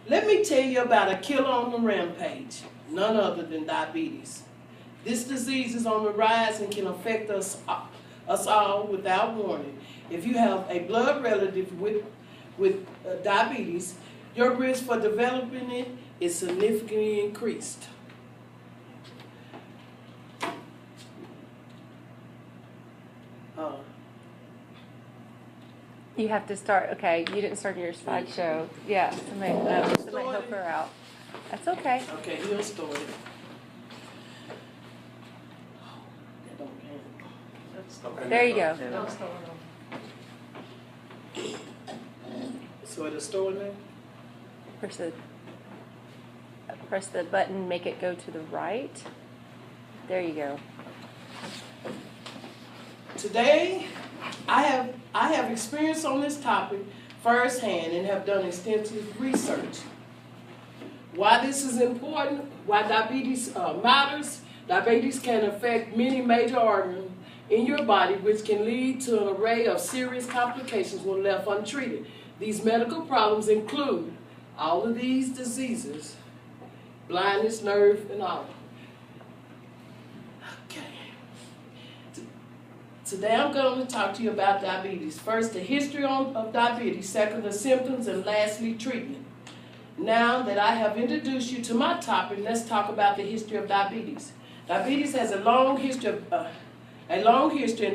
Let me tell you about a killer on the rampage, none other than diabetes. This disease is on the rise and can affect us all without warning. If you have a blood relative with diabetes, your risk for developing it is significantly increased. You have to start, okay, you didn't start your slideshow. Yeah, somebody help her out. That's okay. Okay, he'll start it. There you go. So it'll store now? Press the button, make it go to the right. There you go. Today, I have experience on this topic firsthand and have done extensive research. Why this is important, why diabetes matters. Diabetes can affect many major organs in your body, which can lead to an array of serious complications when left untreated. These medical problems include all of these diseases: blindness, nerve, and all. Okay. Today I'm going to talk to you about diabetes. First, the history of diabetes. Second, the symptoms. And lastly, treatment. Now that I have introduced you to my topic, let's talk about the history of diabetes. Diabetes has a long history and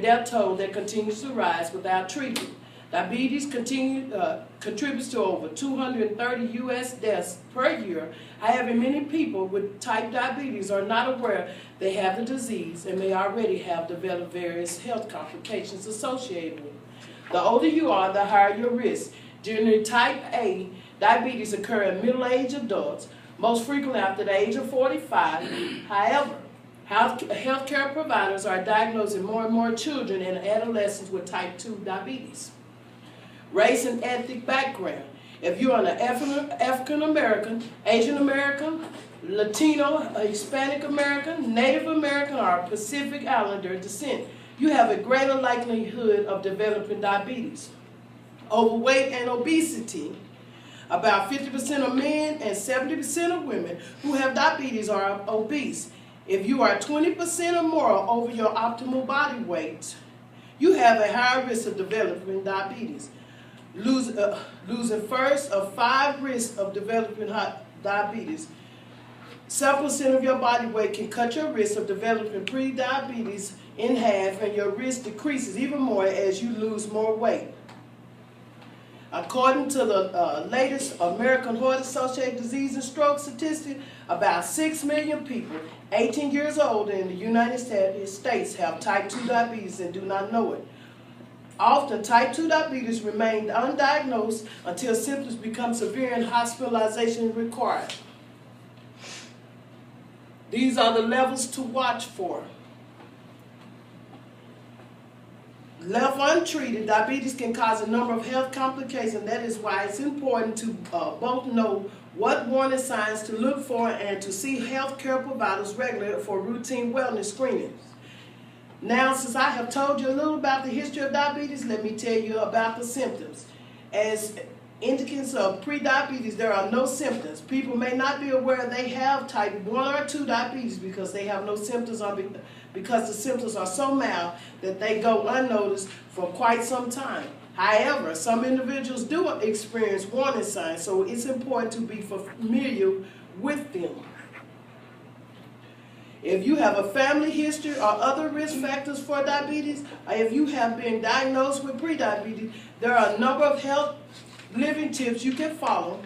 death toll that continues to rise without treatment. Diabetes contributes to over 230 U.S. deaths per year. However, many people with type diabetes are not aware they have the disease and may already have developed various health complications associated with it. The older you are, the higher your risk. Generally, type A diabetes occurs in middle-aged adults, most frequently after the age of 45. However, healthcare providers are diagnosing more and more children and adolescents with type 2 diabetes. Race and ethnic background. If you're an African American, Asian American, Latino, Hispanic American, Native American, or Pacific Islander descent, you have a greater likelihood of developing diabetes. Overweight and obesity. About 50% of men and 70% of women who have diabetes are obese. If you are 20% or more over your optimal body weight, you have a higher risk of developing diabetes. Losing first of 5 risks of developing diabetes. 7% of your body weight can cut your risk of developing pre-diabetes in half, and your risk decreases even more as you lose more weight. According to the latest American Heart Association Disease and Stroke statistic, about 6 million people 18 years old in the United States have type 2 diabetes and do not know it. Often, type 2 diabetes remains undiagnosed until symptoms become severe and hospitalization is required. These are the levels to watch for. Left untreated, diabetes can cause a number of health complications. That is why it's important to both know what warning signs to look for and to see healthcare providers regularly for routine wellness screenings. Now, since I have told you a little about the history of diabetes, let me tell you about the symptoms. As indications of prediabetes, there are no symptoms. People may not be aware they have type 1 or 2 diabetes because they have no symptoms, or because the symptoms are so mild that they go unnoticed for quite some time. However, some individuals do experience warning signs, so it's important to be familiar with them. If you have a family history or other risk factors for diabetes, or if you have been diagnosed with prediabetes, there are a number of health living tips you can follow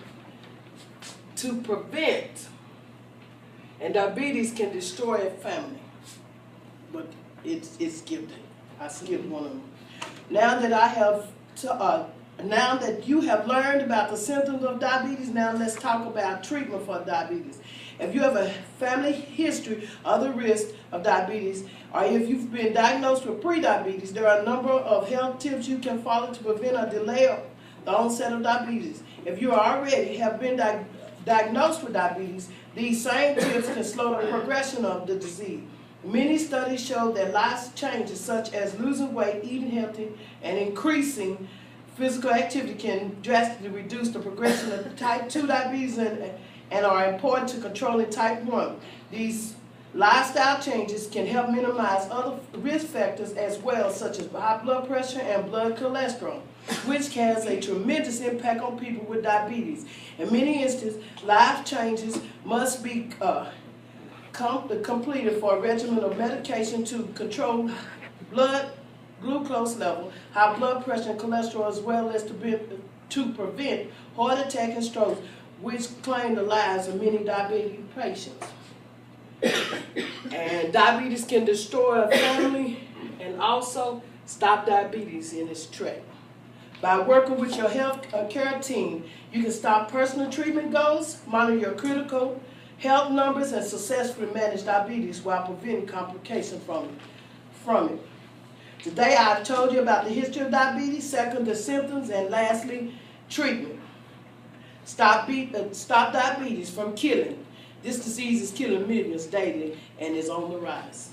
to prevent. And diabetes can destroy a family, but it's gifted. I skipped one of them. Now that you have learned about the symptoms of diabetes, now let's talk about treatment for diabetes. If you have a family history of the risk of diabetes, or if you've been diagnosed with prediabetes, there are a number of health tips you can follow to prevent or delay the onset of diabetes. If you already have been diagnosed with diabetes, these same tips can slow the progression of the disease. Many studies show that life changes such as losing weight, eating healthy, and increasing Physical activity can drastically reduce the progression of type 2 diabetes and are important to controlling type 1. These lifestyle changes can help minimize other risk factors as well, such as high blood pressure and blood cholesterol, which has a tremendous impact on people with diabetes. In many instances, life changes must be completed for a regimen of medication to control blood glucose level, high blood pressure and cholesterol, as well as to prevent heart attack and strokes, which claim the lives of many diabetic patients. And diabetes can destroy a family and also stop diabetes in its track. By working with your health care team, you can stop personal treatment goals, monitor your critical health numbers, and successfully manage diabetes while preventing complications from it. Today I've told you about the history of diabetes, second, the symptoms, and lastly, treatment. Stop diabetes from killing. This disease is killing millions daily and is on the rise.